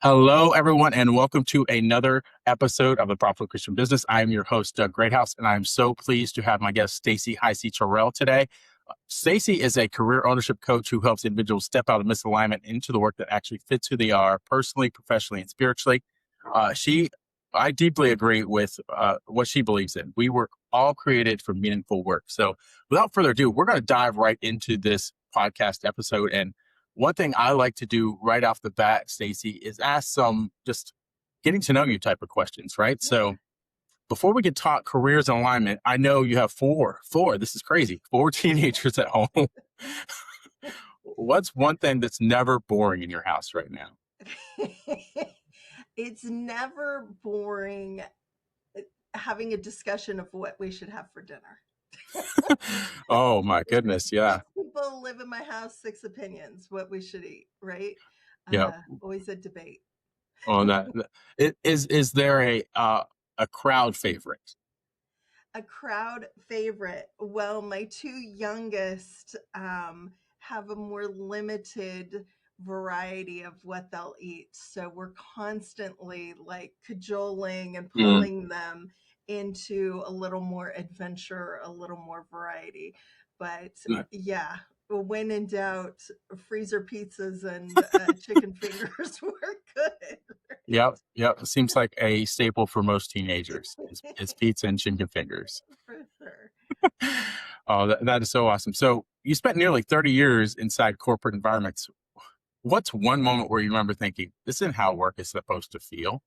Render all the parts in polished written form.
Hello, everyone, and welcome to another episode of the Profitable Christian Business. I am your host, Greathouse, and I'm so pleased to have my guest, Stacy Heisey-Terrell, today. Stacy is a career ownership coach who helps individuals step out of misalignment into the work that actually fits who they are personally, professionally, and spiritually. I deeply agree with what she believes in. We were all created for meaningful work. So without further ado, we're going to dive right into this podcast episode. And one thing I like to do right off the bat, Stacy, is ask some just getting to know you type of questions, right? So before we can talk careers and alignment, I know you have four, this is crazy, four teenagers at home. What's one thing that's never boring in your house right now? It's never boring having a discussion of what we should have for dinner. Oh my goodness. Yeah. People live in my house, six opinions, what we should eat, right? Yeah. Always a debate. On that. Is there a crowd favorite? A crowd favorite. Well, my two youngest have a more limited variety of what they'll eat. So we're constantly like cajoling and Mm. pulling them into a little more adventure, a little more variety. But yeah, when in doubt, freezer pizzas and chicken fingers were good. Yep. It seems like a staple for most teenagers is pizza and chicken fingers. For sure. Oh, that is so awesome. So you spent nearly 30 years inside corporate environments. What's one moment where you remember thinking, this isn't how work is supposed to feel?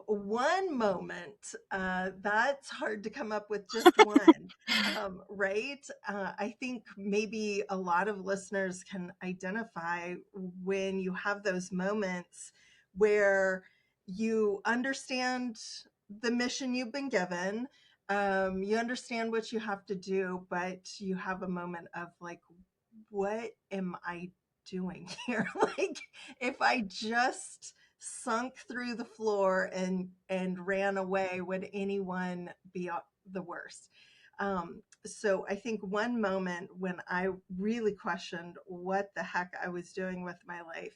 One moment, that's hard to come up with just one, right? I think maybe a lot of listeners can identify when you have those moments where you understand the mission you've been given, you understand what you have to do, but you have a moment of like, what am I doing here? Like, if I just sunk through the floor and ran away, would anyone be the worst? So I think one moment when I really questioned what the heck I was doing with my life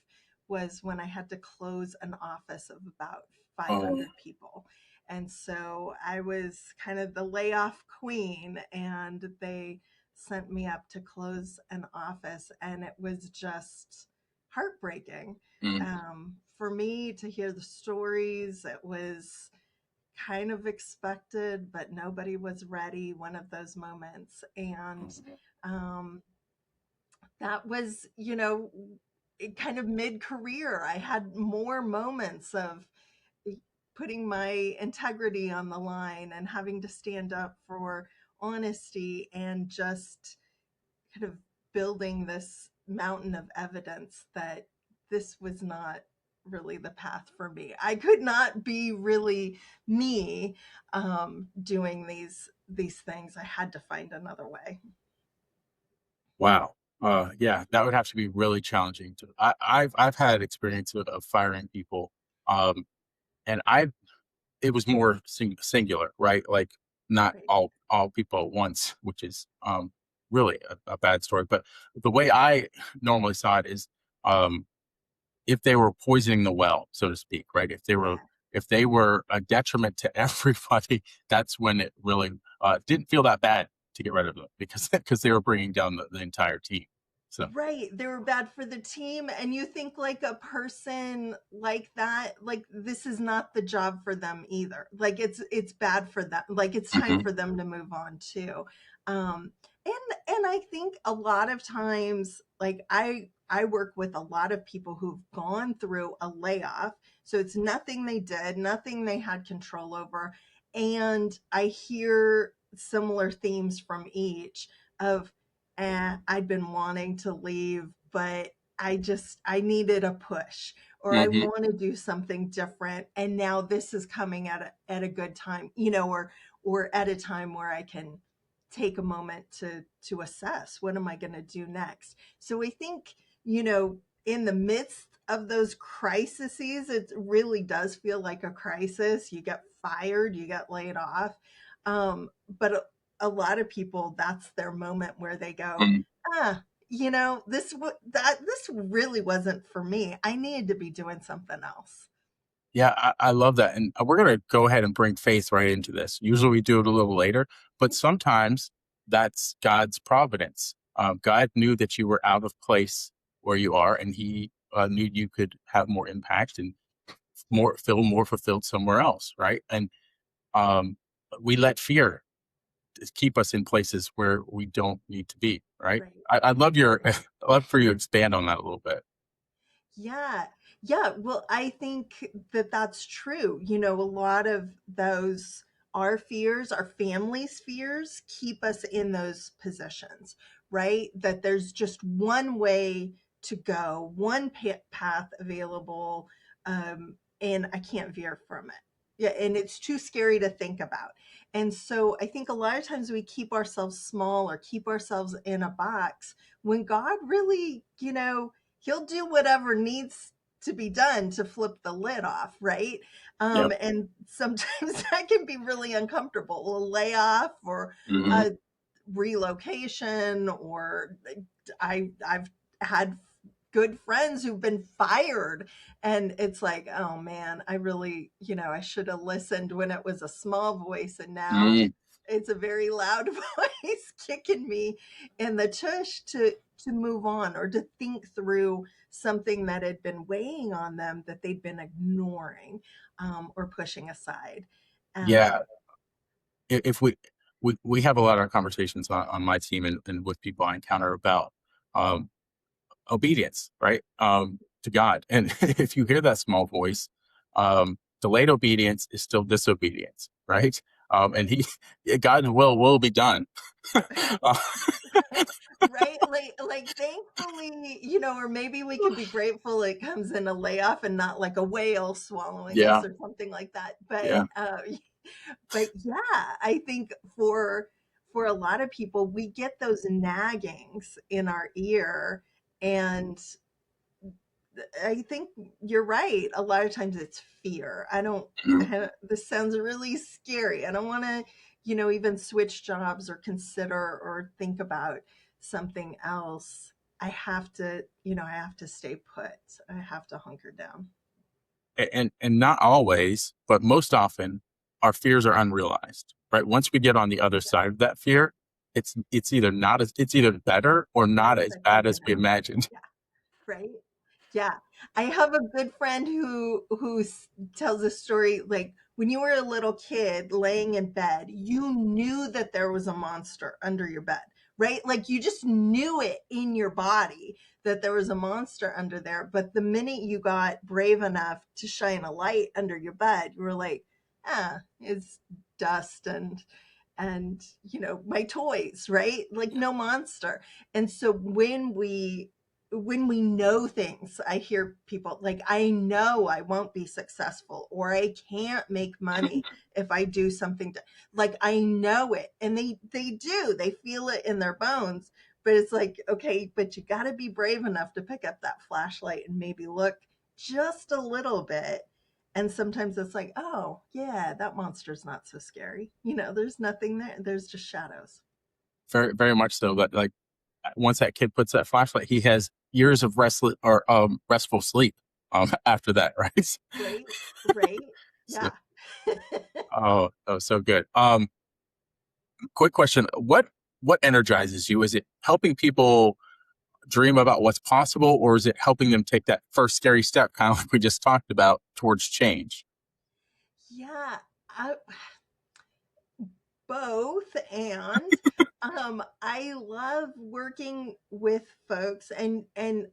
was when I had to close an office of about Oh, 500 people. And so I was kind of the layoff queen, and they sent me up to close an office, and it was just heartbreaking mm, for me to hear the stories. It was kind of expected, but nobody was ready. One of those moments, and um, that was, kind of mid-career. I had more moments of putting my integrity on the line and having to stand up for honesty and just kind of building this mountain of evidence that this was not really the path for me. I could not be really me doing these things. I had to find another way. wow. Yeah, that would have to be really challenging. I've had experience of firing people, um, and it was more singular, right? Like not Right. all people at once, which is really a bad story. But the way I normally saw it is, um, if they were poisoning the well, so to speak, right? Yeah. If they were a detriment to everybody, that's when it really didn't feel that bad to get rid of them because they were bringing down the entire team. So. Right. They were bad for the team. And you think like a person like that, like this is not the job for them either. Like it's bad for them. Like it's time Mhm. for them to move on too. And I think a lot of times, like I work with a lot of people who've gone through a layoff. So it's nothing they did, nothing they had control over. And I hear similar themes from each of, I'd been wanting to leave, but I needed a push, or I Mhm. want to do something different. And now this is coming at a good time, or at a time where I can take a moment to assess what am I going to do next. So I think, in the midst of those crises, it really does feel like a crisis. You get fired, you get laid off. But a lot of people, that's their moment where they go, Mhm. this really wasn't for me. I needed to be doing something else. Yeah, I love that. And we're going to go ahead and bring faith right into this. Usually we do it a little later, but sometimes that's God's providence. God knew that you were out of place where you are, and He knew you could have more impact and feel more fulfilled somewhere else, right? And um, we let fear keep us in places where we don't need to be, right? Right. I love your, I love for you to expand on that a little bit. Yeah. Yeah. Well, I think that that's true. A lot of those, our fears, our family's fears, keep us in those positions, right? That there's just one way to go, one path available, and I can't veer from it. Yeah. And it's too scary to think about. And so I think a lot of times we keep ourselves small or keep ourselves in a box when God really, he'll do whatever needs to be done to flip the lid off, right? Yep. And sometimes that can be really uncomfortable. A layoff or Hmm. a relocation, or I've had good friends who've been fired, and it's like, oh man, I really, I should have listened when it was a small voice, and now Mm. it's a very loud voice kicking me in the tush to move on or to think through something that had been weighing on them that they'd been ignoring, or pushing aside. Yeah. Um, If we have a lot of conversations on my team and with people I encounter about um, obedience, right? To God. And if you hear that small voice, delayed obedience is still disobedience, right? And God's will be done. Uh, right, like thankfully, or maybe we can be grateful it comes in a layoff and not like a whale swallowing us yeah, or something like that. But yeah. but yeah, I think for a lot of people we get those naggings in our ear, and I think you're right. A lot of times it's fear. Mhm. This sounds really scary. I don't want to, even switch jobs or consider or think about something else. I have to stay put. I have to hunker down. And not always, but most often, our fears are unrealized, right? Once we get on the other Yeah. side of that fear, it's either better or not Yes, as I bad figured as we out. imagined. Yeah. Right? Yeah. I have a good friend tells a story like when you were a little kid laying in bed, you knew that there was a monster under your bed, right? Like you just knew it in your body that there was a monster under there. But the minute you got brave enough to shine a light under your bed, you were like, it's dust and my toys, right? Like no monster. And so when we know things, I hear people like, I know I won't be successful, or I can't make money if I do something like, I know it, and they feel it in their bones. But it's like, okay, but you got to be brave enough to pick up that flashlight and maybe look just a little bit. And sometimes it's like, oh, yeah, that monster's not so scary. There's nothing there. There's just shadows. Very, very much so. But like once that kid puts that flashlight, he has years of restful sleep after that, right? Right? Right? So, Yeah. oh, so good. Quick question: what energizes you? Is it helping people dream about what's possible, or is it helping them take that first scary step, kind of like we just talked about, towards change? Yeah. I, both. And I love working with folks, and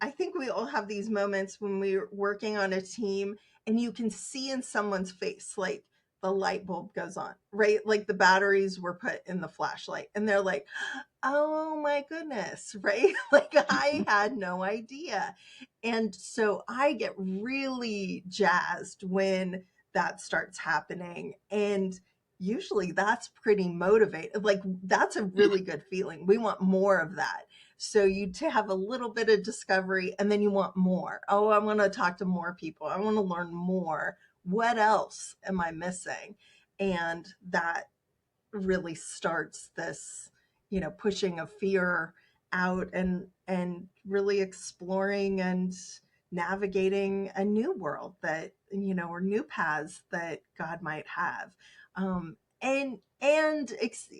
I think we all have these moments when we're working on a team and you can see in someone's face like the light bulb goes on, right? Like the batteries were put in the flashlight and they're like, oh my goodness, right? Like I Mhm. had no idea. And so I get really jazzed when that starts happening. And usually that's pretty motivated. Like that's a really good feeling. We want more of that. So you to have a little bit of discovery and then you want more. Oh, I want to talk to more people. I want to learn more. What else am I missing? And that really starts this, pushing of fear out and really exploring and navigating a new world that, or new paths that God might have.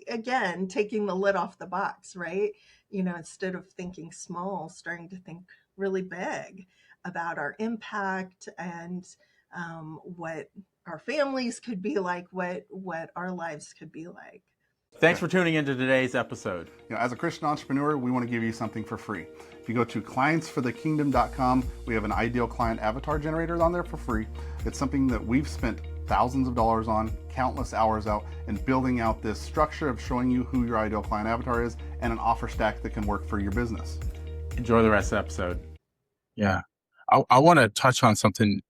Again, taking the lid off the box, right? Instead of thinking small, starting to think really big about our impact and what our families could be like, what our lives could be like. Thanks for tuning into today's episode. As a Christian entrepreneur, we want to give you something for free. If you go to clientsforthekingdom.com, we have an ideal client avatar generator on there for free. It's something that we've spent thousands of dollars on, countless hours out, and building out this structure of showing you who your ideal client avatar is and an offer stack that can work for your business. Enjoy the rest of the episode. Yeah. I want to touch on something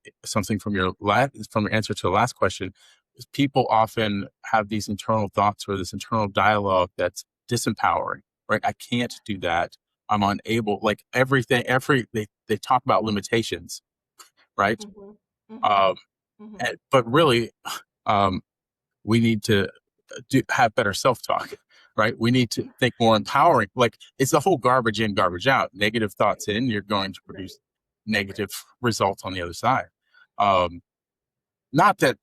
from your answer to the last question. People often have these internal thoughts or this internal dialogue that's disempowering, right? I can't do that. I'm unable, like everything, they talk about limitations, right? Mm-hmm. Um, Mm-hmm. but really, we need to have better self-talk, right? We need to think more empowering. Like it's the whole garbage in, garbage out. Negative thoughts in, you're going to produce negative results on the other side. Not that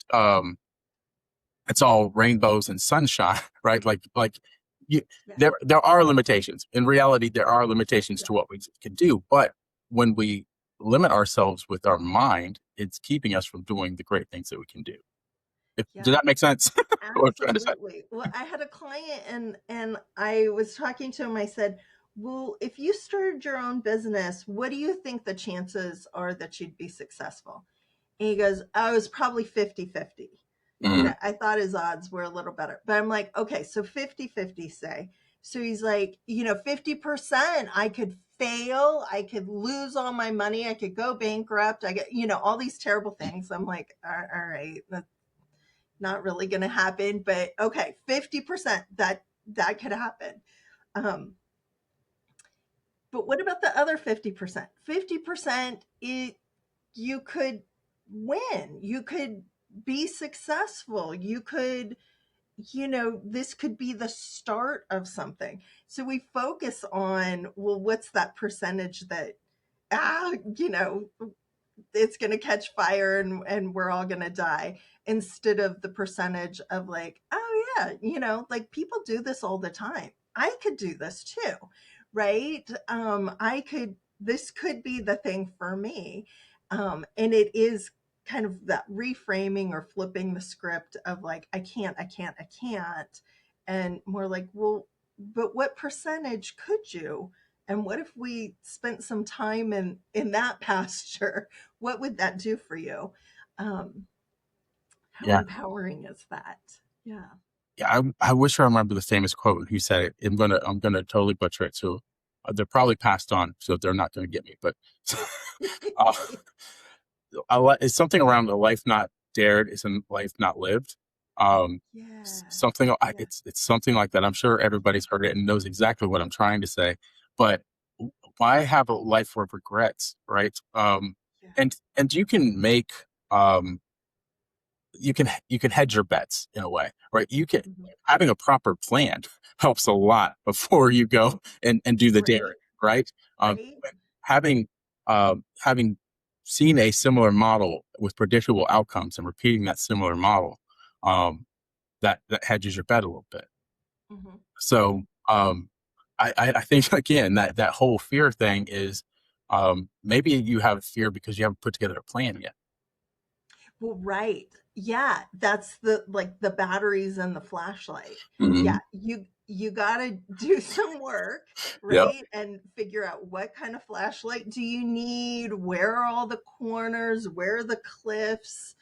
it's all rainbows and sunshine, right? There are limitations. In reality, there are limitations to what we can do. But when we limit ourselves with our mind, it's keeping us from doing the great things that we can do. Does that make sense? Absolutely. Well, I had a client and I was talking to him. I said, well, if you started your own business, what do you think the chances are that you'd be successful? And he goes, oh, it was probably 50-50. I thought his odds were a little better. But I'm like, okay, so 50-50 say. So he's like, 50% I could fail, I could lose all my money, I could go bankrupt, I get, all these terrible things. I'm like, all right, that's not really going to happen, but okay, 50% that could happen. But what about the other 50%? 50% you could win, you could be successful, you could, this could be the start of something. So we focus on, well, what's that percentage that ah you know it's going to catch fire and we're all going to die, instead of the percentage of like, oh yeah, like people do this all the time, I could do this too, right? This could be the thing for me. And it is kind of that reframing or flipping the script of like, I can't, and more like, well, but what percentage could you? And what if we spent some time in that pasture? What would that do for you? How Yeah. empowering is that? Yeah. Yeah. I wish I remember the famous quote. Who said it? I'm gonna totally butcher it. So they're probably passed on, so they're not going to get me. But uh, it's something around a life not dared is a life not lived. Yeah. Something Yeah. it's something like that. I'm sure everybody's heard it and knows exactly what I'm trying to say. But why have a life of regrets, right? Yeah. And you can make you can hedge your bets in a way, right? You can having a proper plan helps a lot before you go and do the daring, right? Right. Having having seen a similar model with predictable outcomes and repeating that similar model, that hedges your bet a little bit. Mm-hmm. So I think again that whole fear thing is maybe you have fear because you haven't put together a plan yet. Well, right. Yeah, that's the batteries and the flashlight. Mm-hmm. Yeah, you got to do some work, Yep. right? And figure out what kind of flashlight do you need? Where are all the corners? Where are the cliffs?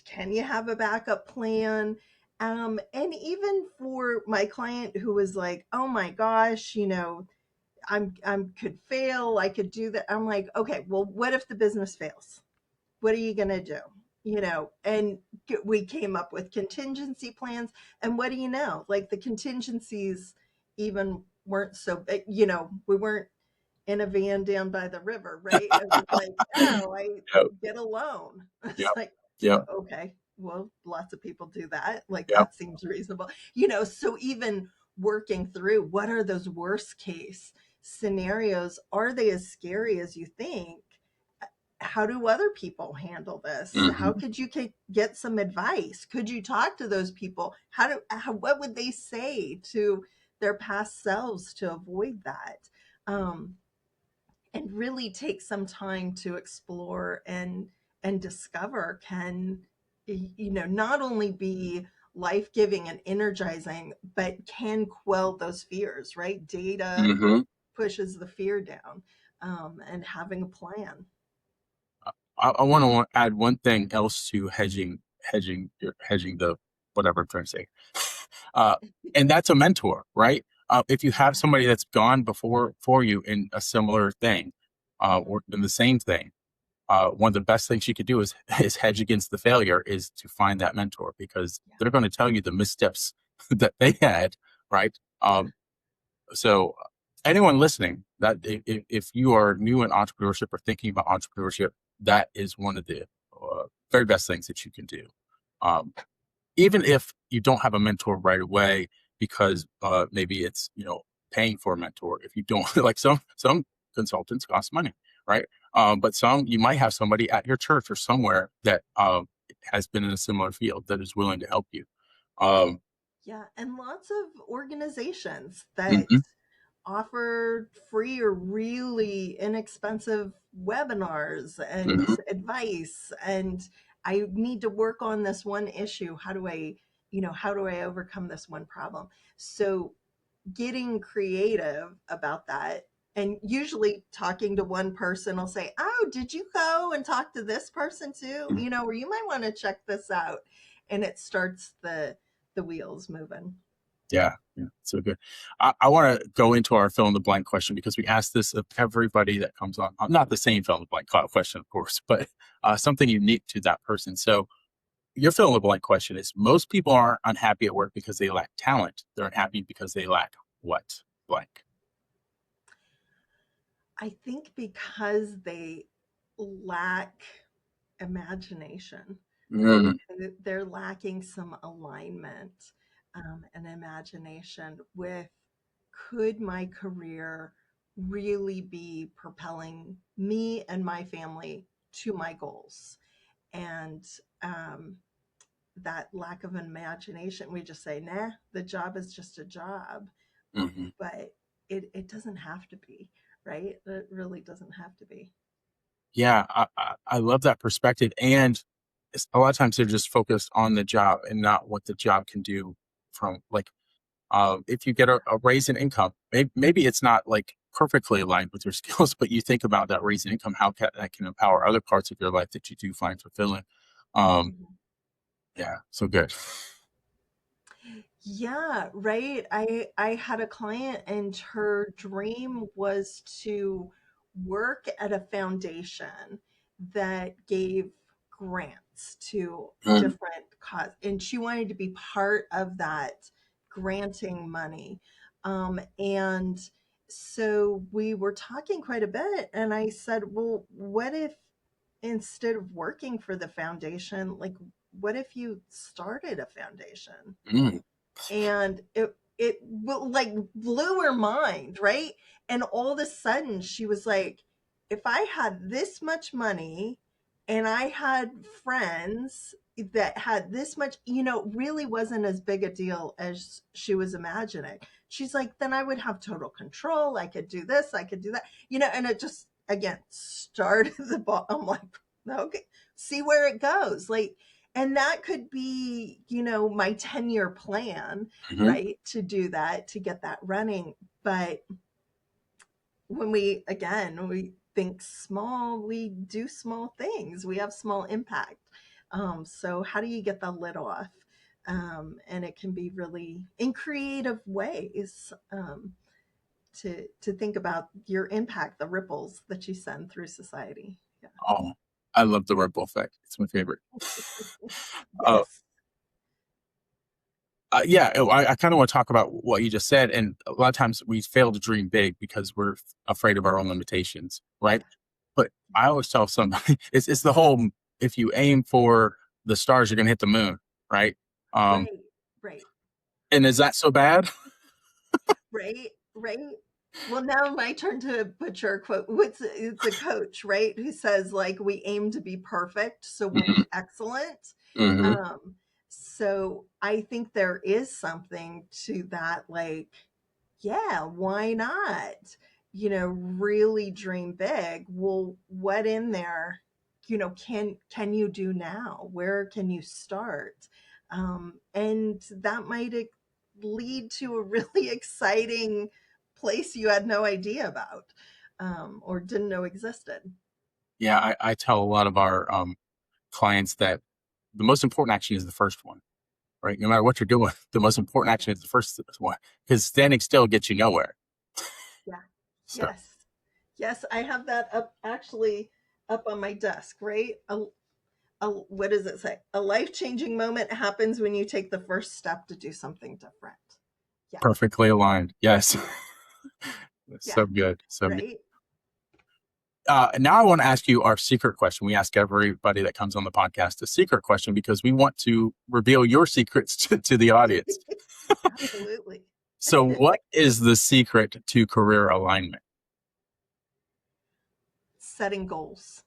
Can you have a backup plan? And even for my client who was like, "Oh my gosh, I'm could fail. I could do that." I'm like, "Okay, well, what if the business fails? What are you going to do?" And we came up with contingency plans. And what do you know? Like the contingencies even weren't so big, we weren't in a van down by the river, right? It was like, oh, I Yep. get a loan. It's Yep. like, Yep. okay, well, lots of people do that. Like Yep. that seems reasonable, so even working through what are those worst case scenarios, are they as scary as you think? How do other people handle this? How could you get some advice? Could you talk to those people? What would they say to their past selves to avoid that? Um, and really take some time to explore and discover can, not only be life-giving and energizing, but can quell those fears, right? Data Mm-hmm. pushes the fear down, and having a plan. I want to add one thing else to hedging the whatever I'm trying to say, uh, and that's a mentor, right? If you have Yeah. somebody that's gone before for you in a similar thing, or in the same thing, one of the best things you could do is hedge against the failure, is to find that mentor, because Yeah. they're going to tell you the missteps that they had, right? Yeah. So anyone listening, that if you are new in entrepreneurship or thinking about entrepreneurship, that is one of the very best things that you can do. Um, Even if you don't have a mentor right away, because maybe it's, paying for a mentor. If you don't, like, some consultants cost money, right? But some, you might have somebody at your church or somewhere that has been in a similar field that is willing to help you. Um, Yeah, and lots of organizations that mhm, offer free or really inexpensive webinars and mhm, advice. And I need to work on this one issue. How do I overcome this one problem? So getting creative about that, and usually talking to one person will say, "Oh, did you go and talk to this person too? mhm. Or you might want to check this out." And it starts the wheels moving. Yeah, so good. I want to go into our fill in the blank question, because we ask this of everybody that comes on. Not the same fill in the blank question, of course, but something unique to that person. So your fill in the blank question is: most people aren't unhappy at work because they lack talent. They're unhappy because they lack what? Blank. I think because they lack imagination, right? Mm, They're lacking some alignment, and imagination with, could my career really be propelling me and my family to my goals? And that lack of imagination, we just say, nah, the job is just a job. mhm. But it doesn't have to be, right? It really doesn't have to be. Yeah, I love that perspective. And a lot of times they're just focused on the job and not what the job can do, from like, if you get a raise in income, maybe it's not like perfectly aligned with your skills, but you think about that raise in income, how that can empower other parts of your life that you do find fulfilling. Um, Mhm. yeah, so good. Yeah, right. I had a client and her dream was to work at a foundation that gave grants to Mm, different cause, and she wanted to be part of that granting money. And so we were talking quite a bit, and I said, "Well, what if instead of working for the foundation, like what if you started a foundation?" mm, And like blew her mind, right? And all of a sudden she was like, if I had this much money and I had friends that had this much, really wasn't as big a deal as she was imagining. She's like, then I would have total control. I could do this, I could do that, and it just again started the ball. I'm like, okay, see where it goes. Like, and that could be, my 10-year plan, mhm. right? To do that, to get that running. But when we think small, we do small things, we have small impact. So how do you get the lid off? And it can be really in creative ways, to think about your impact, the ripples that you send through society. Yeah. Oh, I love the ripple effect. It's my favorite. Uh, Yes. yeah, I kind of want to talk about what you just said. And a lot of times we fail to dream big because we're afraid of our own limitations, right? Yeah. But I always tell somebody, it's the whole, if you aim for the stars, you're gonna hit the moon, right? Um, Right. Right. and is that so bad? Right. Right. Well, now my turn to butcher a quote. It's a coach, right? Who says like we aim to be perfect, so we'll Mhm. be excellent. Mhm. Um, so I think there is something to that, like, yeah, why not? Really dream big. Well, what in there, can you do now? Where can you start? And that might lead to a really exciting place you had no idea about, or didn't know existed. Yeah, I tell a lot of our clients that the most important action is the first one, right? No matter what you're doing, the most important action is the first one, because standing still gets you nowhere. Yeah. So Yes. Yes, I have that up actually up on my desk, right? What does it say? A life-changing moment happens when you take the first step to do something different. Yeah. perfectly aligned. Yes. Yeah. So good. So good. Right. Now I want to ask you our secret question. We ask everybody that comes on the podcast a secret question because we want to reveal your secrets to the audience. Absolutely. So, what is the secret to career alignment? Setting goals.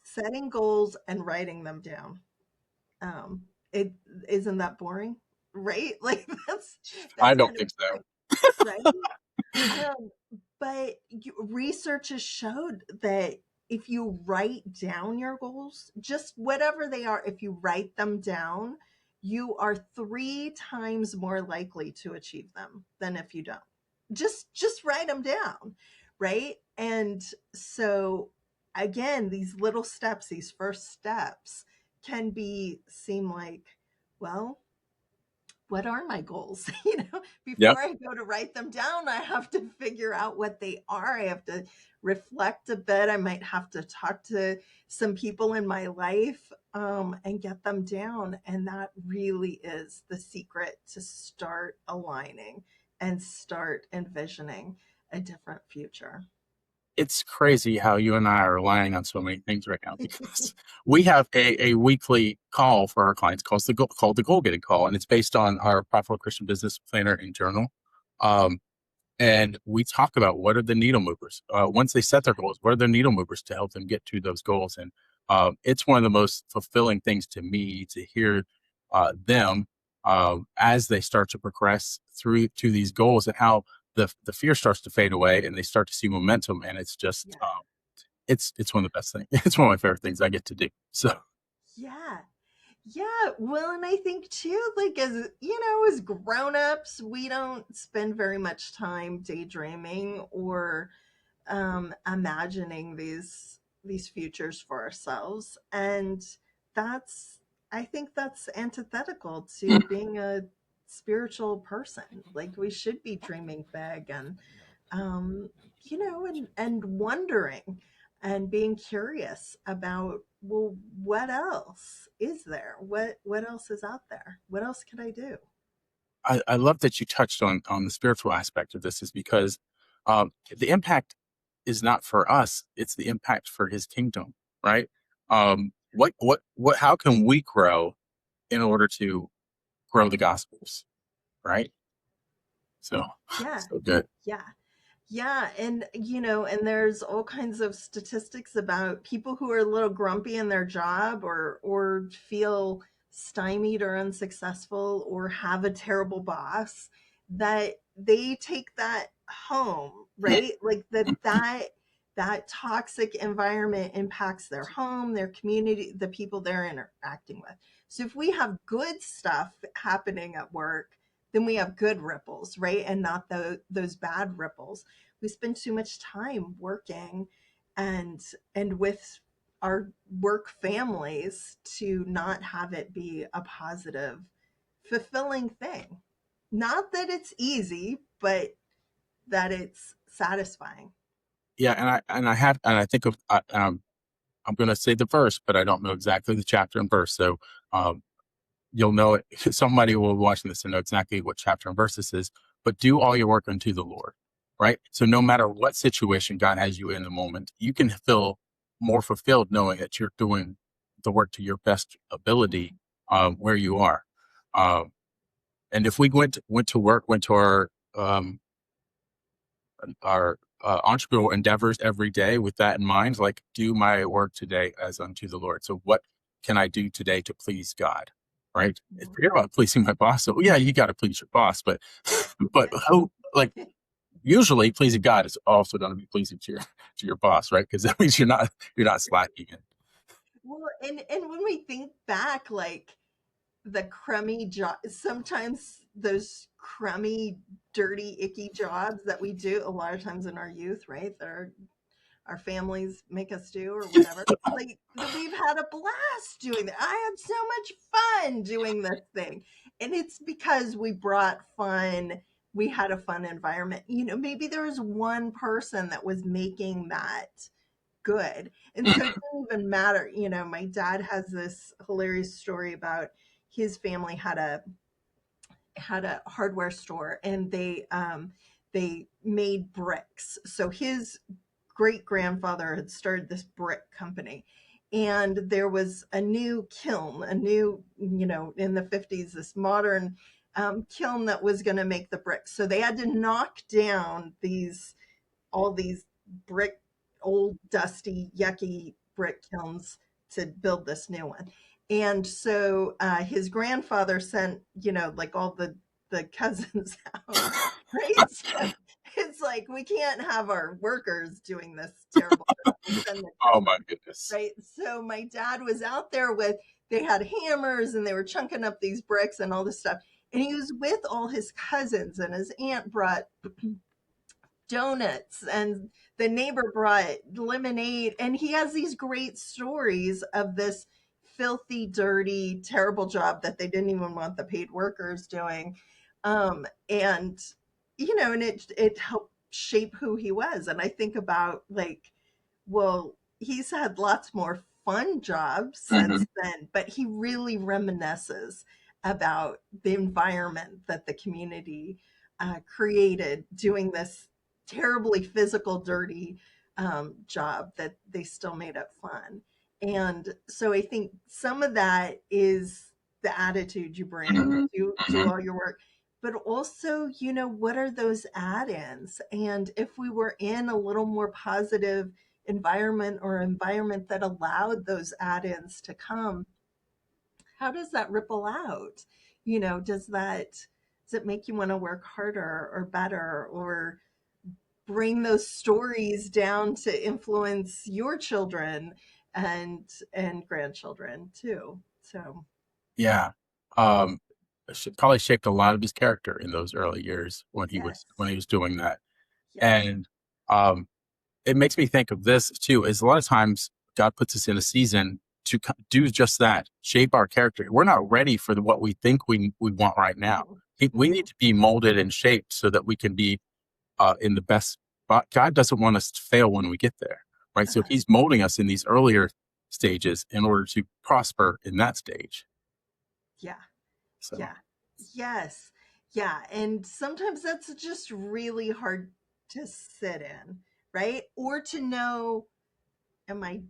Setting goals and writing them down. It isn't that boring, right? Like I that's don't kind of think so. boring, right? Um, but research has showed that if you write down your goals, just whatever they are, if you write them down, you are 3 times more likely to achieve them than if you don't. Just write them down, right? And so again, these little steps, these first steps can be seem like, well, what are my goals? Yep. Before I go to write them down, I have to figure out what they are. I have to reflect a bit. I might have to talk to some people in my life, and get them down. And that really is the secret to start aligning and start envisioning a different future. It's crazy how you and I are relying on so many things right now because we have a weekly call for our clients called the Goal Getting Call, and it's based on our Profitable Christian Business Planner and Journal. Um, and we talk about what are the needle movers once they set their goals, what are the needle movers to help them get to those goals. And it's one of the most fulfilling things to me to hear them as they start to progress through to these goals, and how the fear starts to fade away and they start to see momentum. And it's just Yeah. it's one of the best things. It's one of my favorite things I get to do. So Yeah. Yeah, well, and I think too, like as grown-ups, we don't spend very much time daydreaming or imagining these futures for ourselves, and that's I think that's antithetical to being a spiritual person. Like we should be dreaming big and um, and wondering and being curious about, well, what else is there? What else is out there? What else could I do? I love that you touched on the spiritual aspect of this, is because the impact is not for us; it's the impact for His kingdom, right? What? How can we grow in order to grow the Gospels, right? So, Yeah, so good. yeah. Yeah, and and there's all kinds of statistics about people who are a little grumpy in their job or feel stymied or unsuccessful or have a terrible boss, that they take that home, right? Like that toxic environment impacts their home, their community, the people they're interacting with. So if we have good stuff happening at work, then we have good ripples, right? And not those bad ripples. We spend too much time working and with our work families to not have it be a positive, fulfilling thing. Not that it's easy, but that it's satisfying. Yeah, and I think of I'm going to say the verse, but I don't know exactly the chapter and verse. So um, you'll know it. Somebody will be watching this and know exactly what chapter and verse this is. But do all your work unto the Lord, right? So no matter what situation God has you in the moment, you can feel more fulfilled knowing that you're doing the work to your best ability where you are. Um, and if we went to work, went to our entrepreneurial endeavors every day with that in mind, like do my work today as unto the Lord. So what can I do today to please God? Right? If you're about pleasing my boss, so yeah, you got to please your boss, but how, like, usually pleasing God is also going to be pleasing to your boss, right? Because that means you're not slacking in. Well, and when we think back, like the crummy job, sometimes those crummy, dirty, icky jobs that we do a lot of times in our youth, right? That our families make us do or whatever. Like that we've had a blast doing that. I had so much fun doing this thing. And it's because we brought fun. We had a fun environment. Maybe there was one person that was making that good. And so it didn't even matter. My dad has this hilarious story about his family had a hardware store, and they made bricks. So his great grandfather had started this brick company, and there was a new kiln, in the 50s, this modern kiln that was going to make the bricks. So they had to knock down all these brick, old, dusty, yucky brick kilns to build this new one. And so his grandfather sent, like all the cousins out, right? So it's like, we can't have our workers doing this terrible job. We send the Oh my goodness. right? So my dad was out there they had hammers and they were chunking up these bricks and all this stuff. And he was with all his cousins, and his aunt brought donuts, and the neighbor brought lemonade, and he has these great stories of this filthy, dirty, terrible job that they didn't even want the paid workers doing. And and it helped shape who he was. And I think about, like, well, he's had lots more fun jobs since then, but he really reminisces about the environment that the community created doing this terribly physical, dirty job that they still made it fun. And so I think some of that is the attitude you bring, do all your work, but also, what are those add-ins? And if we were in a little more positive environment, or environment that allowed those add-ins to come, how does that ripple out? Does it make you want to work harder or better, or bring those stories down to influence your children and grandchildren too? So Yeah. Probably shaped a lot of his character in those early years when he yes, was doing that. yes, And it makes me think of this too, is a lot of times God puts us in a season to do just that, shape our character. We're not ready for what we think we want right now. We need to be molded and shaped so that we can be in the best spot. God doesn't want us to fail when we get there, right? So he's molding us in these earlier stages in order to prosper in that stage. yeah, So. yeah, yes, yeah. And sometimes that's just really hard to sit in, right? Or to know, am I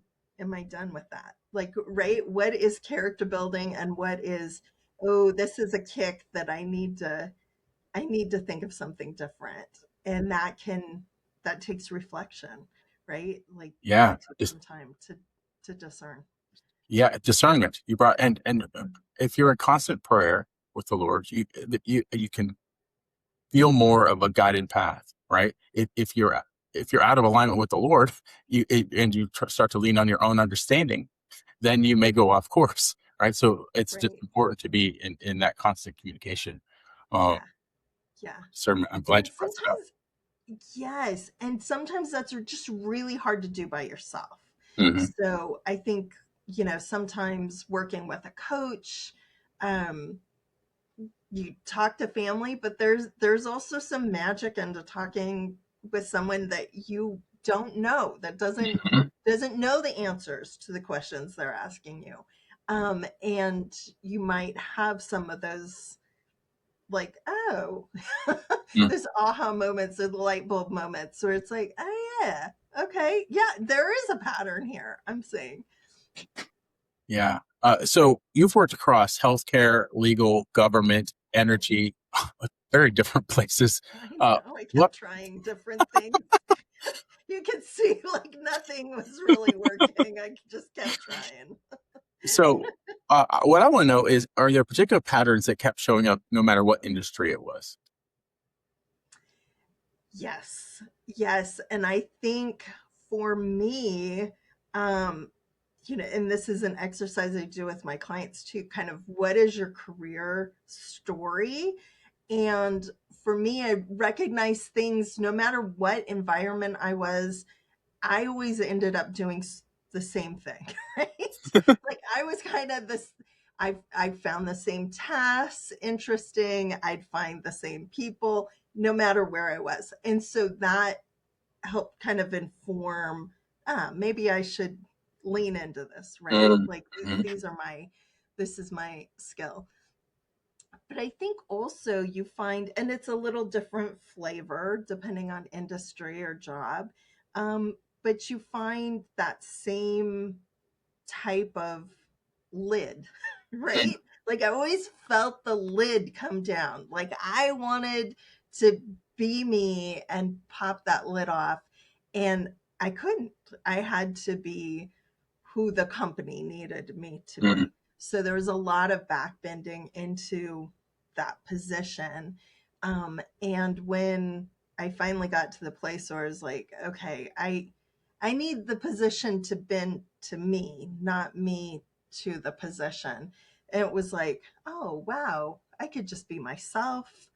done with that? Like, right? What is character building, and what is, oh, this is a kick that I need to think of something different. And that takes reflection, right? Like, Yeah, that takes some time to discern. yeah, discernment. You brought and if you're in constant prayer with the Lord, you can feel more of a guided path, right? If you're out of alignment with the Lord, and you start to lean on your own understanding, then you may go off course, right? So it's just Right. important to be in that constant communication. Yeah. Yeah. Sir, I'm glad And you brought that up. sometimes, yes. And sometimes that's just really hard to do by yourself. Mm-hmm. So I think, sometimes working with a coach, um, you talk to family, but there's also some magic into talking with someone that you don't know, that doesn't know the answers to the questions they're asking you. And you might have some of those, like, oh, those aha moments, or the light bulb moments, where it's like, oh yeah, okay, yeah, there is a pattern here, I'm seeing. Yeah. So you've worked across healthcare, legal, government, energy, very different places. I Uh, know. I kept what trying different things. You could see like nothing was really working. I just kept trying. so what I want to know is, are there particular patterns that kept showing up no matter what industry it was? Yes. Yes. And I think for me, um, and this is an exercise I do with my clients too, kind of what is your career story? And for me, I recognize things no matter what environment I was, I always ended up doing the same thing, right? Like I was kind of this. I found the same tasks interesting. I'd find the same people no matter where I was, and so that helped kind of inform. Maybe I should lean into this, right? Like Mhm. these are my. This is my skill. But I think also you find, and it's a little different flavor depending on industry or job, but you find that same type of lid, right? Like I always felt the lid come down. Like I wanted to be me and pop that lid off, and I couldn't. I had to be who the company needed me to Mhm. be. So there was a lot of backbending into that position. And when I finally got to the place where I was like, okay, I need the position to bend to me, not me to the position. And it was like, oh wow, I could just be myself.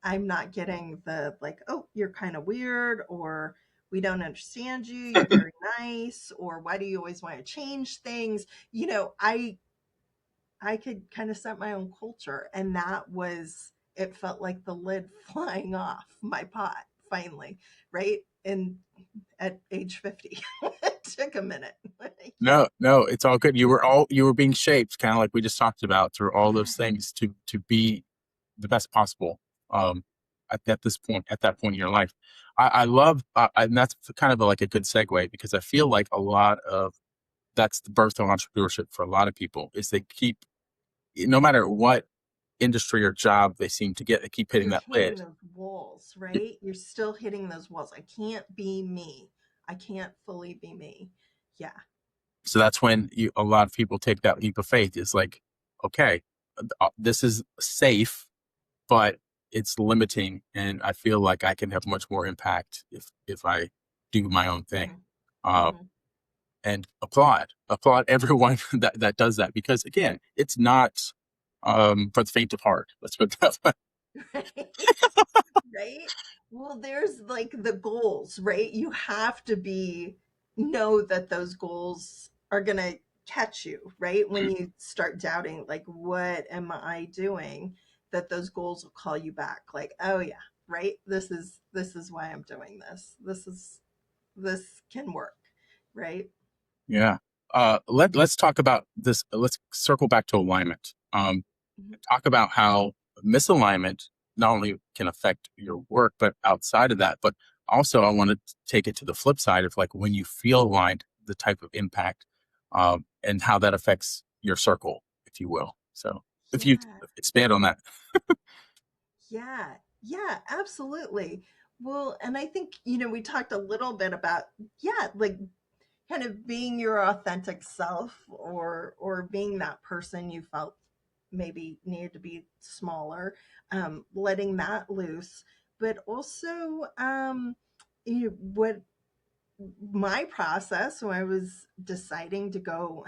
I'm not getting the like, oh, you're kind of weird, or we don't understand you, you're very nice, or why do you always want to change things? I could kind of set my own culture, and that was it felt like the lid flying off my pot finally, right? And at age 50. It took a minute. Yeah. No, it's all good. You were being shaped, kind of like we just talked about, through all those Yeah. things to be the best possible. Um, at this point, at that point in your life, I love, and that's kind of like a good segue because I feel like a lot of that's the birth of entrepreneurship for a lot of people is they keep, no matter what industry or job they seem to get, they keep hitting You're that hitting lid. those walls, right? You're still hitting those walls. I can't be me. I can't fully be me. Yeah. So that's when a lot of people take that leap of faith. Is like, okay, this is safe, but it's limiting, and I feel like I can have much more impact if I do my own thing. Hmm. Uh, Hmm. and applaud everyone that does that, because again, it's not for the faint of heart. Let's put it that way. Right. Right. Well, there's like the goals, right? You have to know that those goals are going to catch you, right? When you start doubting, like, what am I doing? That those goals will call you back. Like, oh yeah, right? This is why I'm doing this. This can work, right? Yeah. Let's talk about this. Let's circle back to alignment. Mhm. Talk about how misalignment not only can affect your work, but outside of that. But also, I want to take it to the flip side of like when you feel aligned, the type of impact, and how that affects your circle, if you will. So, if you Yeah. expand on that. Yeah. Yeah, absolutely. Well, and I think, we talked a little bit about, yeah, like kind of being your authentic self, or being that person you felt maybe needed to be smaller, letting that loose. But also, what my process when I was deciding to go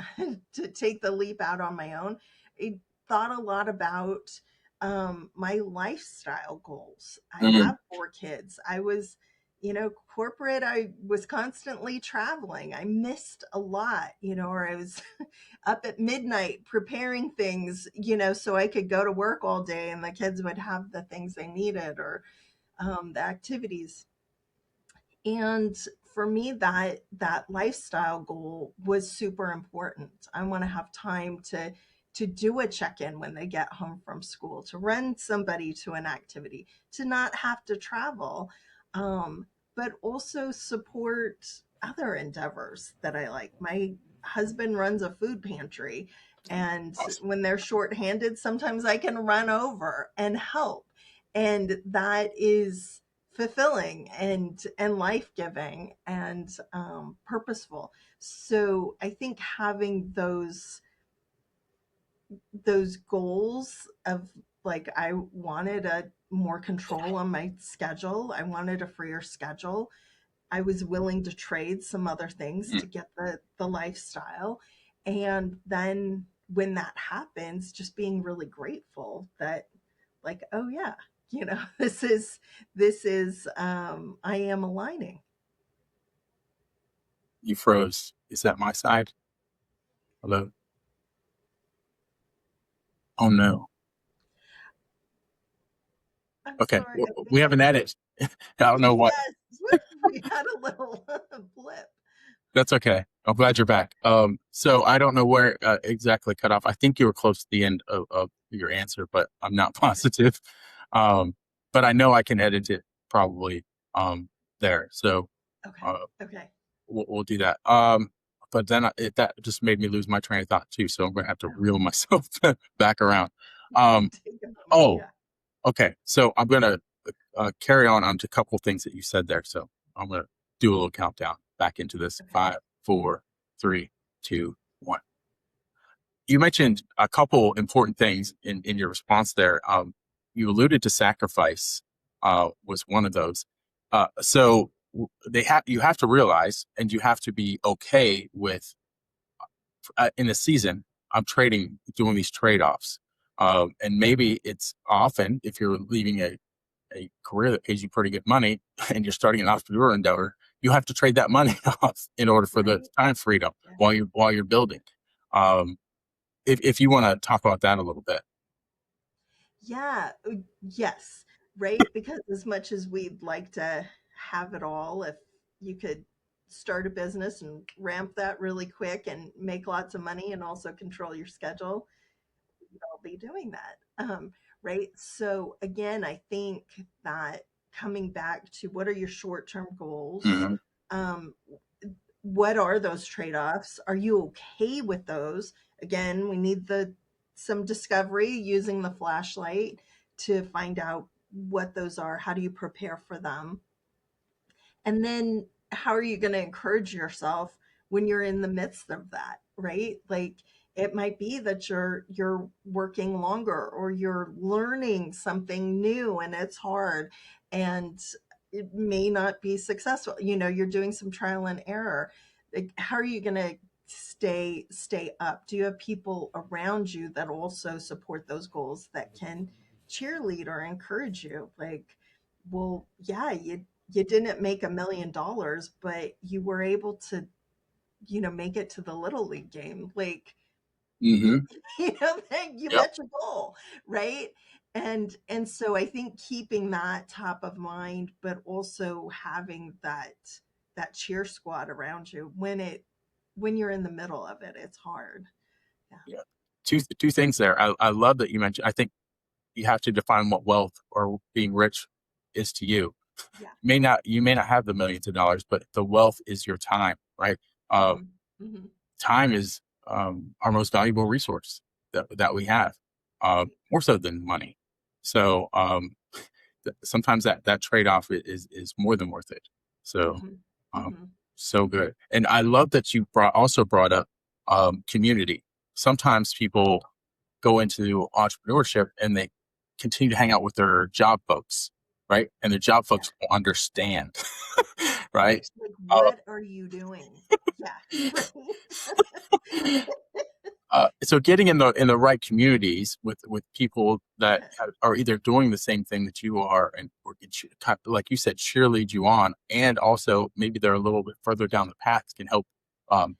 to take the leap out on my own, I thought a lot about my lifestyle goals. I Mhm. have 4 kids. I was, corporate. I was constantly traveling. I missed a lot, or I was up at midnight preparing things, so I could go to work all day and the kids would have the things they needed, or the activities. And for me, that lifestyle goal was super important. I want to have time to do a check-in when they get home from school, to run somebody to an activity, to not have to travel, but also support other endeavors that I like. My husband runs a food pantry, and Awesome. when they're shorthanded, sometimes I can run over and help. and that is fulfilling and life-giving and purposeful. So I think having those goals of, like, I wanted a more control on my schedule, I wanted a freer schedule, I was willing to trade some other things Mm. to get the lifestyle. And then when that happens, just being really grateful that, like, oh yeah, this is I am aligning. You froze. Is that my side? Hello? Oh no. I'm Okay. sorry. I We think have an edit. I don't know what. yes, we had a little blip. That's okay. I'm glad you're back. So I don't know where exactly cut off. I think you were close to the end of your answer, but I'm not positive. Um, but I know I can edit it probably there. So Okay. uh, Okay. we'll do that. But then that just made me lose my train of thought too. So I'm going to have to Oh, reel myself back around. Um, take a moment. oh, Yeah. okay. So I'm going to carry on to a couple things that you said there. So I'm going to do a little countdown back into this. Okay. 5, 4, 3, 2, 1. You mentioned a couple important things in your response there. You alluded to sacrifice was one of those. So you have to realize, and you have to be okay with in a season. I'm doing these trade offs, and maybe it's often if you're leaving a career that pays you pretty good money and you're starting an entrepreneur endeavor, you have to trade that money off in order for the Right. time freedom Yeah. while you're building. Um, if you want to talk about that a little bit. Yeah, yes, right? Because as much as we'd like to have it all, if you could start a business and ramp that really quick and make lots of money and also control your schedule, I'll be doing that. Right? So again, I think that coming back to what are your short-term goals? Mm-hmm. Um, what are those trade-offs? Are you okay with those? Again, we need the some discovery using the flashlight to find out what those are. How do you prepare for them? And then how are you going to encourage yourself when you're in the midst of that, right? Like it might be that you're working longer or you're learning something new and it's hard and it may not be successful. You're doing some trial and error. Like, how are you going to stay up? Do you have people around you that also support those goals that can cheerlead or encourage you? Like, well, yeah, you didn't make $1 million, but you were able to, make it to the little league game. Like, Mm-hmm. you Yep. met your goal, right? And so I think keeping that top of mind, but also having that cheer squad around you when you're in the middle of it, it's hard. Yeah. Yeah. Two things there. I love that you mentioned. I think you have to define what wealth or being rich is to you. Yeah. You may not have the millions of dollars, but the wealth is your time, right? Uh, Hmm. Hmm. Time is our most valuable resource that we have, Right. more so than money. So sometimes that trade off is more than worth it. So Hmm. um, Hmm. so good, and I love that you brought up community. Sometimes people go into entrepreneurship and they continue to hang out with their job folks, right? And the job Yeah. folks don't understand, right? Right. Like, Uh, what are you doing? Yeah. Right. so getting in the right communities with people that are either doing the same thing that you are and or like you said, cheerlead you on, and also maybe they're a little bit further down the path can help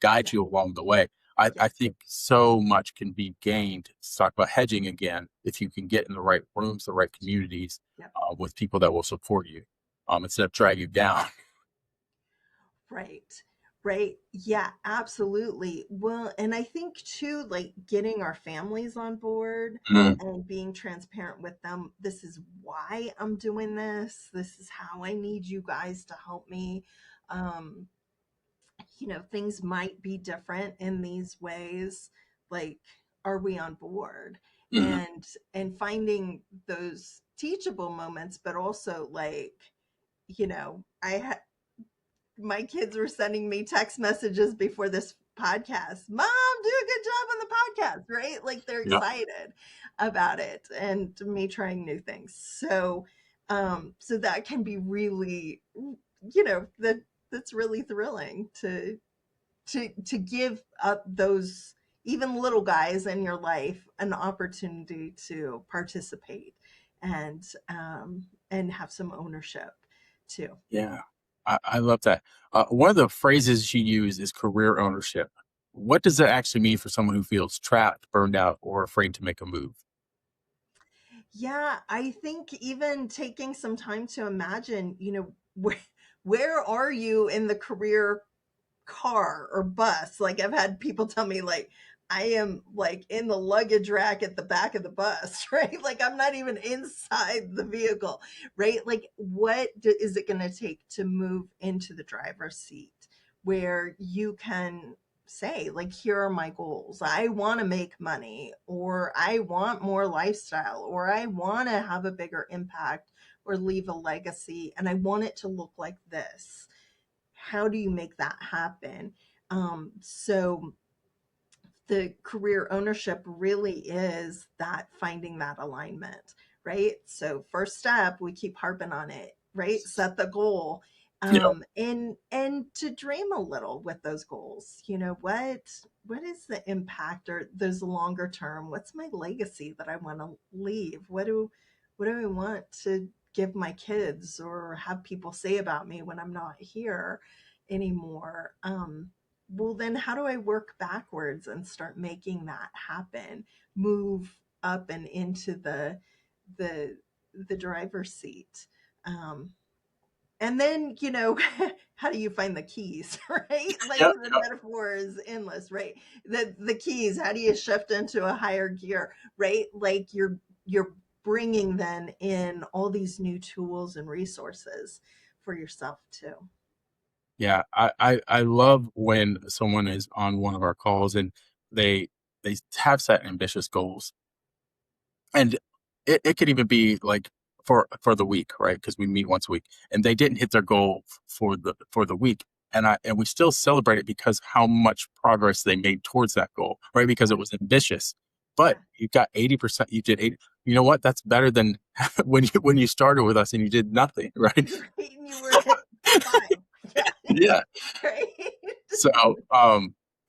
guide Yeah. you along the way. I Yes. think so much can be gained. Let's talk about hedging again. If you can get in the right rooms, the right communities, Yep. with people that will support you, instead of drag you down. Right. Right. Yeah, absolutely. Well, and I think too, like getting our families on board Mm. and being transparent with them. This is why I'm doing this. This is how I need you guys to help me. Um, things might be different in these ways. Like, are we on board? Mhm. And finding those teachable moments, but also like, you know, my kids were sending me text messages before this podcast. Mom, do a good job on the podcast, right? Like they're Yeah. excited about it and me trying new things. So that can be really, that's really thrilling to give up those even little guys in your life an opportunity to participate and have some ownership too. Yeah. I love that. One of the phrases you use is career ownership. What does that actually mean for someone who feels trapped, burned out, or afraid to make a move? Yeah, I think even taking some time to imagine, where are you in the career car or bus? Like I've had people tell me like I am like in the luggage rack at the back of the bus, right? Like I'm not even inside the vehicle, right? Like is it going to take to move into the driver's seat where you can say like here are my goals. I want to make money, or I want more lifestyle, or I want to have a bigger impact or leave a legacy, and I want it to look like this. How do you make that happen? So the career ownership really is that finding that alignment, right? So first step, we keep harping on it, right? Set the goal, Yeah. and to dream a little with those goals. What is the impact or those longer term? What's my legacy that I want to leave? What do I want to give my kids or have people say about me when I'm not here anymore? Well, then how do I work backwards and start making that happen? Move up and into the the driver's seat. Um, and then, how do you find the keys, right? Like Yeah. the metaphor is endless, right? The keys, how do you shift into a higher gear, right? Like you're bringing then in all these new tools and resources for yourself too. Yeah, I love when someone is on one of our calls and they they have set ambitious goals, and it could even be like for the week, right? Because we meet once a week, and they didn't hit their goal for the week, and we still celebrate it because how much progress they made towards that goal, right? Because Yeah, it was ambitious, but yeah. you got 80%. You did 80. You know what? That's better than when you started with us and you did nothing, right? Right, and you were at 5. Yeah. Yeah. Right? So,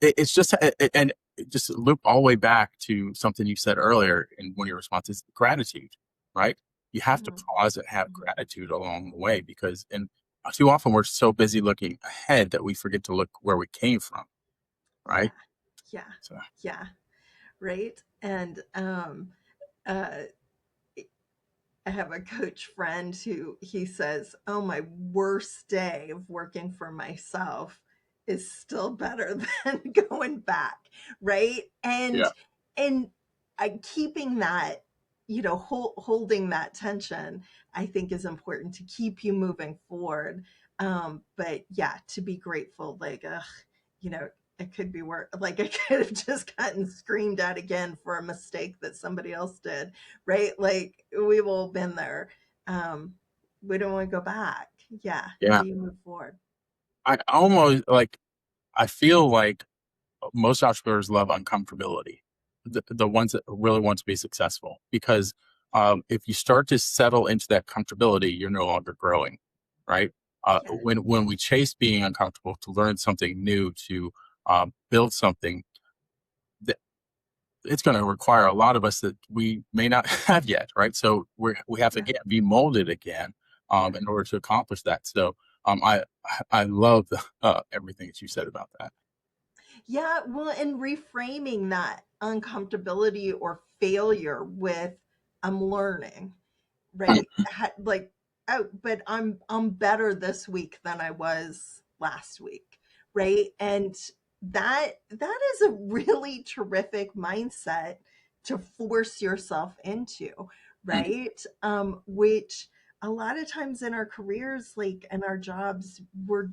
it's just and just loop all the way back to something you said earlier in one of your responses, gratitude, right? You have to Mhm, pause and have mhm. gratitude along the way because and too often we're so busy looking ahead that we forget to look where we came from, Yeah, right? yeah, So, yeah, right? And, uh I have a coach friend who he says, "Oh, my worst day of working for myself is still better than going back." Right? yeah, And keeping that, holding that tension, I think is important to keep you moving forward. But yeah, to be grateful, like, you know, it could be worse. Like I could have just gotten screamed at again for a mistake that somebody else did, right? Like we've all been there. Um, we don't want to go back. Yeah. How yeah. do you move forward? I almost like I feel like most entrepreneurs love uncomfortability. The ones that really want to be successful, because if you start to settle into that comfortability, you're no longer growing, right? Yeah. When we chase being uncomfortable to learn something new, to build something, that it's going to require a lot of us that we may not have yet, right? So we have to Yeah. again be molded again Yeah. in order to accomplish that. So I love everything that you said about that. Yeah. Well, and reframing that uncomfortability or failure with I'm learning, right? Like, oh, but I'm better this week than I was last week, right? And that is a really terrific mindset to force yourself into, right? Which a lot of times in our careers, like in our jobs, we're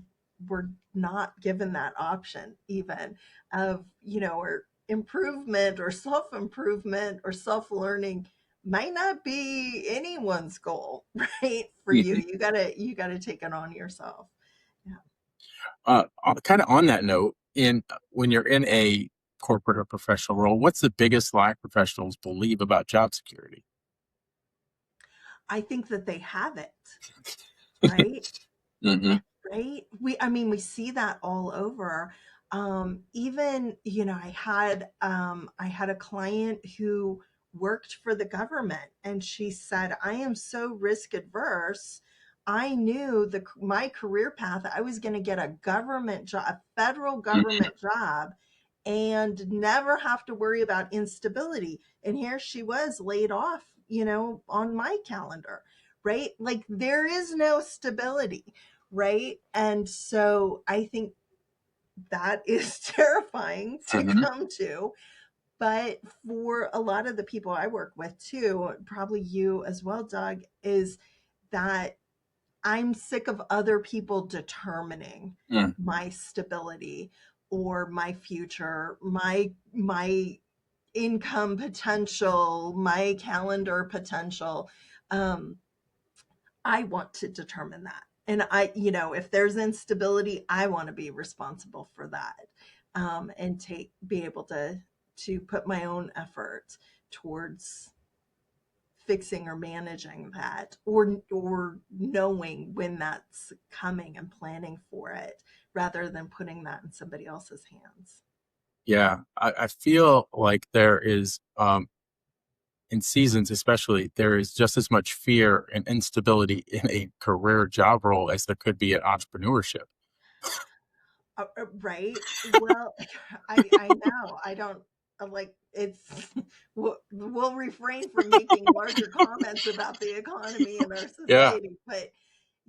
not given that option even of, or improvement or self-improvement or self-learning might not be anyone's goal, right? For you, you gotta take it on yourself. Yeah. Kind of on that note, in when you're in a corporate or professional role, what's the biggest lie professionals believe about job security? I think that they have it, right? Mm-hmm. Right? I mean, we see that all over. Even, I had a client who worked for the government, and she said, I am so risk adverse. I knew my career path, I was going to get a government job, a federal government job, and never have to worry about instability. And here she was laid off, on my calendar, right? Like, there is no stability, right? And so I think that is terrifying to Mm-hmm. come to. But for a lot of the people I work with too, probably you as well, Doug, is that I'm sick of other people determining Mm. my stability or my future, my income potential, my calendar potential. Um, I want to determine that. And if there's instability, I want to be responsible for that, and be able to put my own effort towards fixing or managing that, or knowing when that's coming and planning for it, rather than putting that in somebody else's hands. Yeah, I feel like there is, in seasons especially, there is just as much fear and instability in a career job role as there could be in entrepreneurship. Right. Well, I know. I don't like it's. We'll refrain from making larger comments about the economy in our Yeah. society, but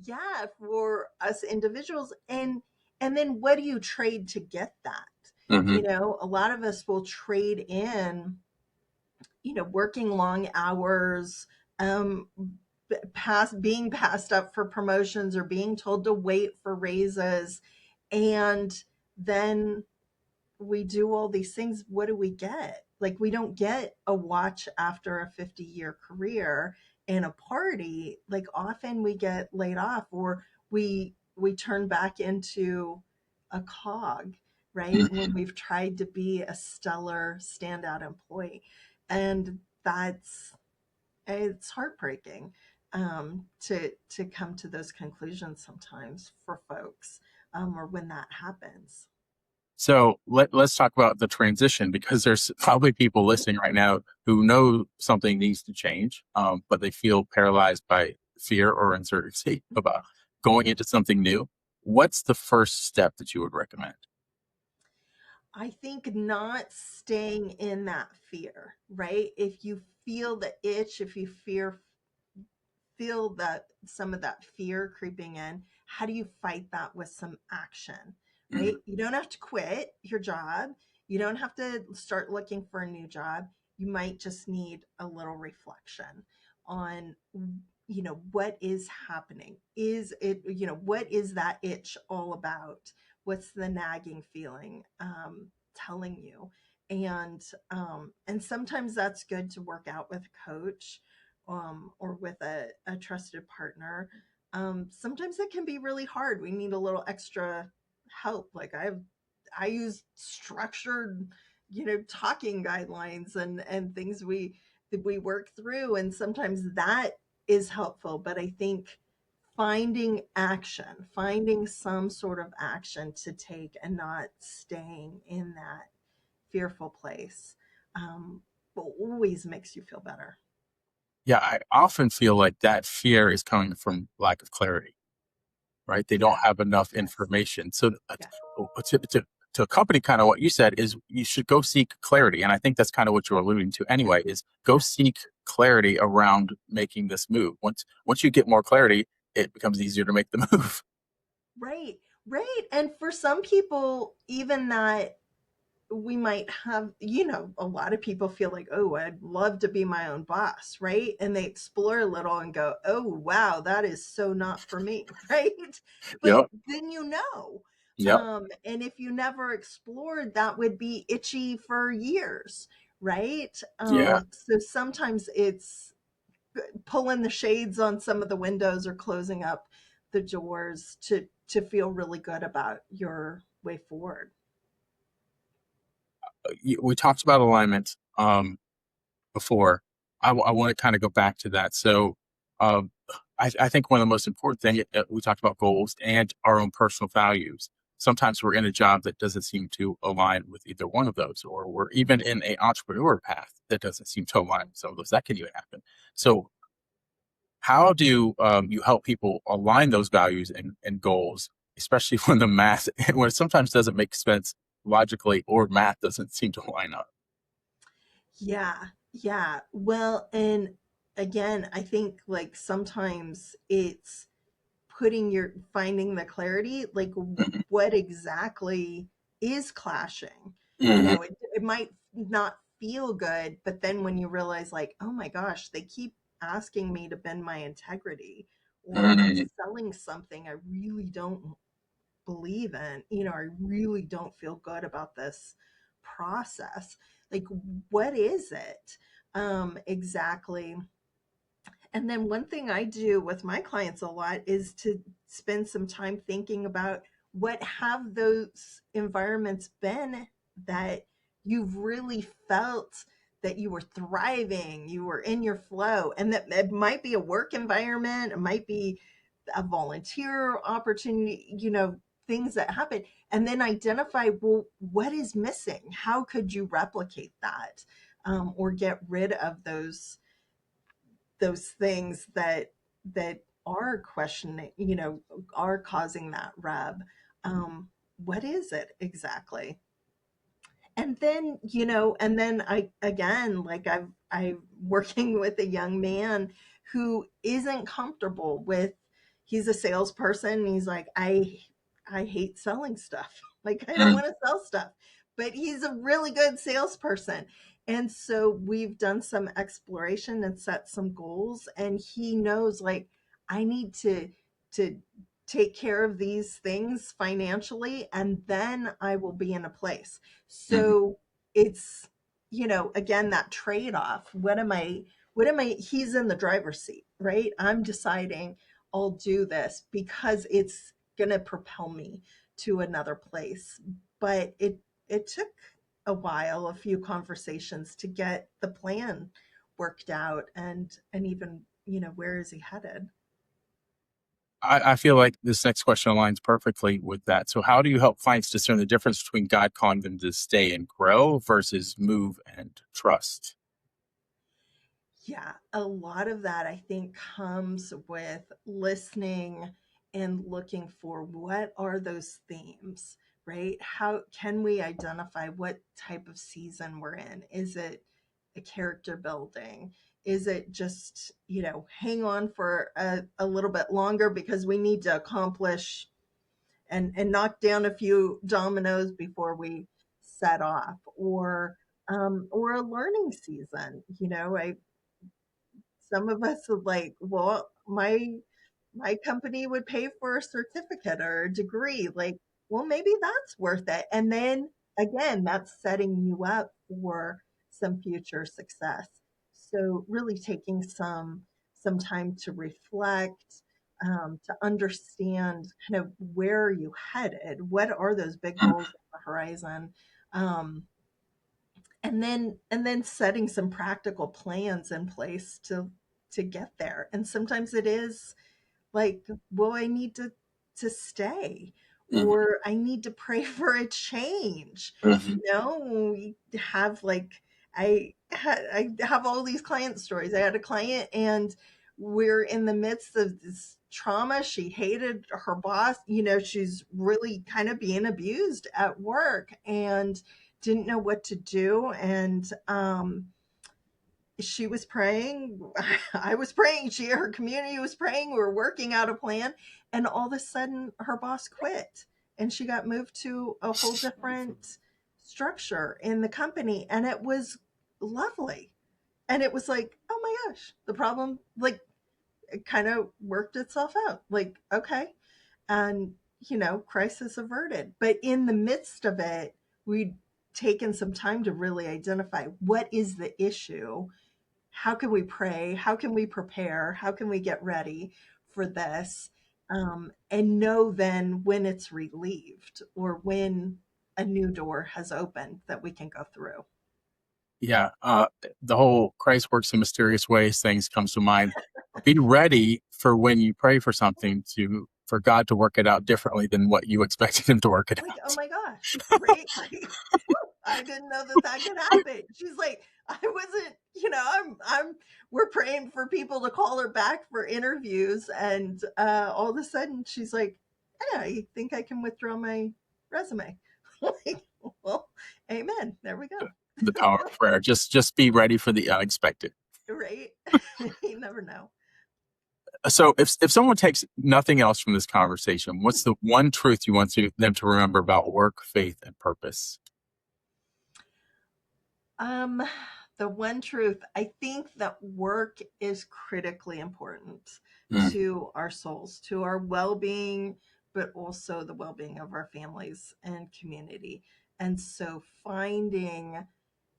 yeah, for us individuals, and then what do you trade to get that? Mm-hmm. A lot of us will trade in, working long hours, um, being passed up for promotions, or being told to wait for raises, and then we do all these things. What do we get? Like, we don't get a watch after a 50-year career and a party. Like, often we get laid off, or we turn back into a cog, right? When Mm-hmm. we've tried to be a stellar standout employee. And it's heartbreaking, to come to those conclusions sometimes for folks, or when that happens. So let's talk about the transition, because there's probably people listening right now who know something needs to change, but they feel paralyzed by fear or uncertainty about going into something new. What's the first step that you would recommend? I think not staying in that fear, right? If you feel the itch, if you feel that some of that fear creeping in, how do you fight that with some action, Mm-hmm. right? You don't have to quit your job. You don't have to start looking for a new job. You might just need a little reflection on, what is happening. Is it, what is that itch all about? What's the nagging feeling, telling you? And sometimes that's good to work out with a coach, or with a trusted partner. Sometimes it can be really hard. We need a little extra help. Like, I use structured, talking guidelines and things that we work through, and sometimes that is helpful. But I think finding some sort of action to take, and not staying in that fearful place, um, always makes you feel better. Yeah, I often feel like that fear is coming from lack of clarity, right? They don't Yeah. have enough Yes. information. So Yeah. to accompany kind of what you said is you should go seek clarity. And I think that's kind of what you're alluding to anyway, is go seek clarity around making this move. Once you get more clarity, it becomes easier to make the move. Right. Right. And for some people, even that, we might have, a lot of people feel like, oh, I'd love to be my own boss, right? And they explore a little and go, oh, wow, that is so not for me, right? But Yep. then, Yep. and if you never explored, that would be itchy for years, right? Yeah. So sometimes it's pulling the shades on some of the windows or closing up the doors to feel really good about your way forward. We talked about alignment before. I want to kind of go back to that. So, um, I think one of the most important things, we talked about goals and our own personal values. Sometimes we're in a job that doesn't seem to align with either one of those, or we're even in an entrepreneur path that doesn't seem to align with some of those. That can even happen. So, how do you help people align those values and goals, especially when the math, when it sometimes doesn't make sense logically, or math doesn't seem to line up? Yeah, yeah. Well, and again, I think like sometimes it's finding the clarity, like Mhm. what exactly is clashing. Mhm. It might not feel good, but then when you realize like, oh my gosh, they keep asking me to bend my integrity, or I'm Mhm. selling something I really don't believe in, I really don't feel good about this process. Like, what is it exactly? And then one thing I do with my clients a lot is to spend some time thinking about what have those environments been that you've really felt that you were thriving, you were in your flow, and that it might be a work environment, it might be a volunteer opportunity, things that happen, and then identify, well, what is missing? How could you replicate that, or get rid of those things that are questioning, are causing that rub. What is it exactly? And then I again, like I'm working with a young man who isn't comfortable with, he's a salesperson, and he's like, I hate selling stuff. Like, I don't want to sell stuff, but he's a really good salesperson. And so we've done some exploration and set some goals, and he knows, like, I need to take care of these things financially, and then I will be in a place. Mhm. So it's, again, that trade-off. What am I, he's in the driver's seat, right? I'm deciding I'll do this because it's going to propel me to another place. But it took a while, a few conversations to get the plan worked out, and even, where is he headed? I feel like this next question aligns perfectly with that. So, how do you help clients discern the difference between God calling them to stay and grow versus move and trust? Yeah, a lot of that I think comes with listening and looking for what are those themes, right? How can we identify what type of season we're in? Is it a character building? Is it just, hang on for a little bit longer because we need to accomplish and knock down a few dominoes before we set off? Or a learning season. I Some of us are like, well, my company would pay for a certificate or a degree. Like, well, maybe that's worth it. And then again, that's setting you up for some future success. So really taking some time to reflect, to understand kind of where are you headed, what are those big goals on the horizon, um, and then setting some practical plans in place to get there. And sometimes it is like, well, I need to stay, Mhm. or I need to pray for a change. Mhm. We have like, I have all these client stories. I had a client, and we're in the midst of this trauma. She hated her boss. She's really kind of being abused at work and didn't know what to do. And she was praying. I was praying. Her community was praying. We were working out a plan. And all of a sudden, her boss quit, and she got moved to a whole different structure in the company. And it was lovely. And it was like, oh my gosh, the problem, like, it kind of worked itself out. Like, okay. And, crisis averted. But in the midst of it, we taken some time to really identify what is the issue. How can we pray? How can we prepare? How can we get ready for this? And know then when it's relieved or when a new door has opened that we can go through. Yeah. The whole Christ works in mysterious ways things comes to mind. Be ready for when you pray for something for God to work it out differently than what you expected him to work it Like, oh out. my gosh, right? Like, I didn't know that could happen. She's like, I wasn't, we're praying for people to call her back for interviews. And all of a sudden she's like, yeah, I think I can withdraw my resume. Like, well, amen. There we go. The power of prayer. Just be ready for the unexpected. Right? You never know. So if someone takes nothing else from this conversation, what's the one truth you want them to remember about work, faith, and purpose? The one truth, I think that work is critically important Mm. to our souls, to our well-being, but also the well-being of our families and community. And so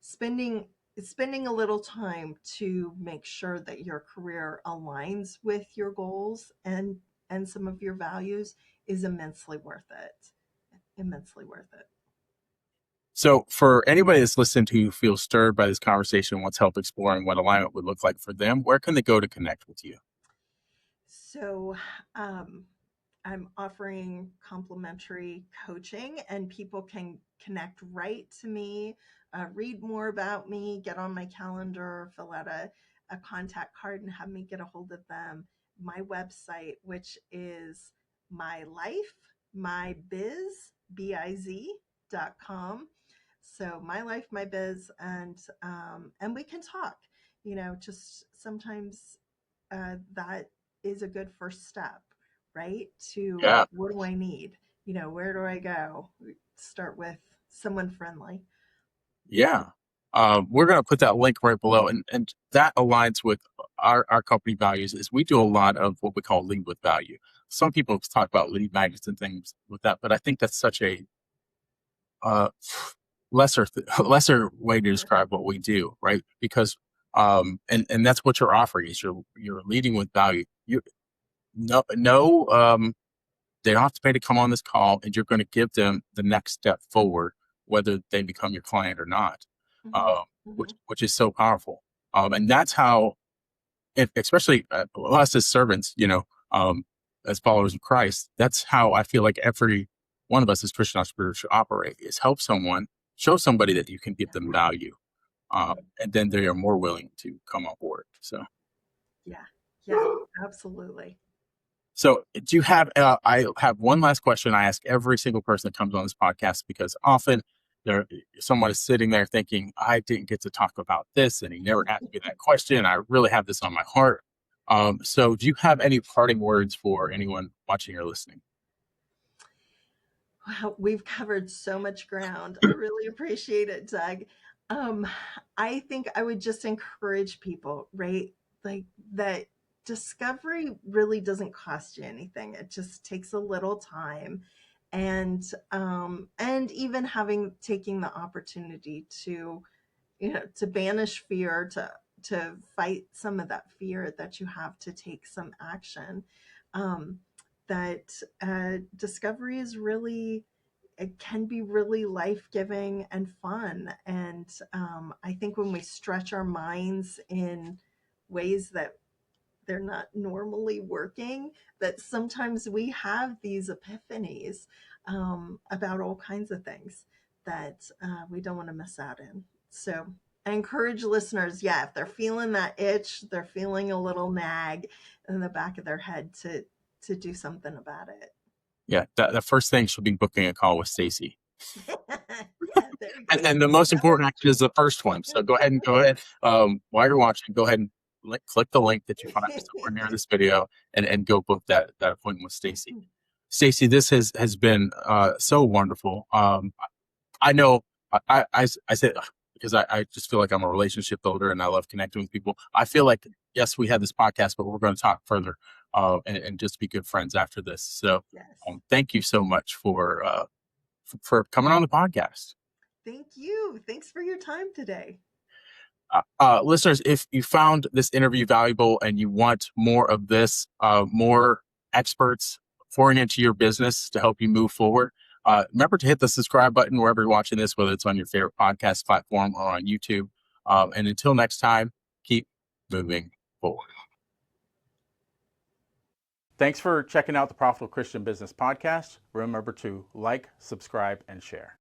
spending spending a little time to make sure that your career aligns with your goals and some of your values is immensely worth it. Immensely worth it. So for anybody that's listened who feels stirred by this conversation and wants help exploring what alignment would look like for them, where can they go to connect with you? So, I'm offering complimentary coaching, and people can connect right to me, read more about me, get on my calendar, fill out a contact card, and have me get a hold of them. My website, which is my life, my biz, biz.com. So my life, my biz, and we can talk. Just sometimes that is a good first step, right? To Yeah. what do I need? Where do I go? Start with someone friendly. Yeah. We're going to put that link right below. And that aligns with our company values is we do a lot of what we call lead with value. Some people talk about lead magnets and things with that, but I think that's such a lesser way to describe what we do, right? Because and that's what you're offering is you're leading with value. They don't have to pay to come on this call, and you're going to give them the next step forward, whether they become your client or not, which is so powerful. And that's how, especially us as servants, as followers of Christ, that's how I feel like every one of us as Christian entrepreneurs should operate: is help someone, show somebody that you can give them value, and then they are more willing to come on board. So, yeah, absolutely. So do you have, I have one last question I ask every single person that comes on this podcast, because often someone is sitting there thinking, I didn't get to talk about this and he never asked me that question. I really have this on my heart. So do you have any parting words for anyone watching or listening? Wow, we've covered so much ground. I really appreciate it, Doug. I think I would just encourage people, right? Like that discovery really doesn't cost you anything. It just takes a little time. And even taking the opportunity to, to banish fear, to fight some of that fear that you have to take some action. That discovery is really, it can be really life-giving and fun. And I think when we stretch our minds in ways that they're not normally working, that sometimes we have these epiphanies about all kinds of things that we don't want to miss out in. So I encourage listeners, yeah, if they're feeling that itch, they're feeling a little nag in the back of their head, to do something about it. Yeah, the first thing should be booking a call with Stacy. Yeah, there you go. And the most important action is the first one. So go ahead. While you're watching, go ahead and click the link that you find somewhere near this video and go book that appointment with Stacy. Stacy, this has been so wonderful. I know I said, because I just feel like I'm a relationship builder and I love connecting with people. I feel like, yes, we had this podcast, but we're going to talk further and just be good friends after this. So Yes. thank you so much for coming on the podcast. Thank you. Thanks for your time today. Listeners, if you found this interview valuable and you want more of this, more experts pouring into your business to help you move forward, remember to hit the subscribe button wherever you're watching this, whether it's on your favorite podcast platform or on YouTube. And until next time, keep moving forward. Thanks for checking out the Profitable Christian Business Podcast. Remember to like, subscribe, and share.